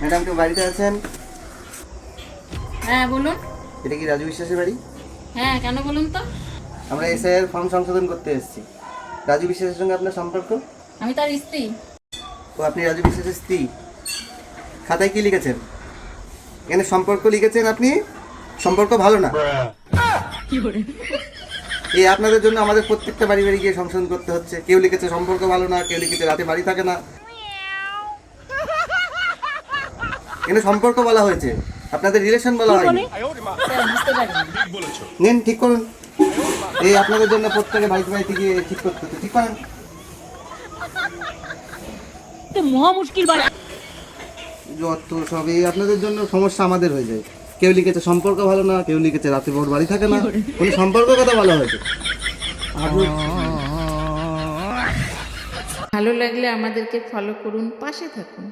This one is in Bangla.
ম্যাডাম কেউ বাড়িতে আছেন? হ্যাঁ বলুন। এটা কি রাজু বিশ্বাসের বাড়ি? হ্যাঁ কেন বলুন তো? আমরা এসআইআর ফর্ম সংশোধন করতে এসেছি। রাজু বিশ্বাসের সঙ্গে আপনার সম্পর্ক? আমি তার স্ত্রী। ও আপনি রাজু বিশ্বাসের স্ত্রী? খাতায় কি লিখেছেন? এখানে সম্পর্ক লিখেছেন আপনি, সম্পর্ক ভালো না। এই আপনাদের জন্য আমাদের প্রত্যেকটা বাড়ি বাড়ি গিয়ে সংশোধন করতে হচ্ছে। কেউ লিখেছে সম্পর্ক ভালো না, কেউ লিখেছে রাতে বাড়ি থাকে না। এখানে সম্পর্ক বলা হয়েছে, আপনাদের রিলেশন বলা হয়নি। স্যার বুঝতে পারিনি। নেন ঠিক করুন। এই আপনাদের জন্য প্রত্যেকে বাড়িতে বাড়িতে গিয়ে ঠিক করতে হচ্ছে, ঠিক করেন। মহা মুশকিল বাড়ি। যত সব এই আপনাদের জন্য সমস্যা আমাদের হয়ে যায়। কেউ লিখেছে সম্পর্ক ভালো না, কেউ লিখেছে রাতে বড় বাড়ি থাকে না। কোনো সম্পর্ক কথা বলা হয়েছে। ভালো লাগলে আমাদেরকে ফলো করুন, পাশে থাকুন।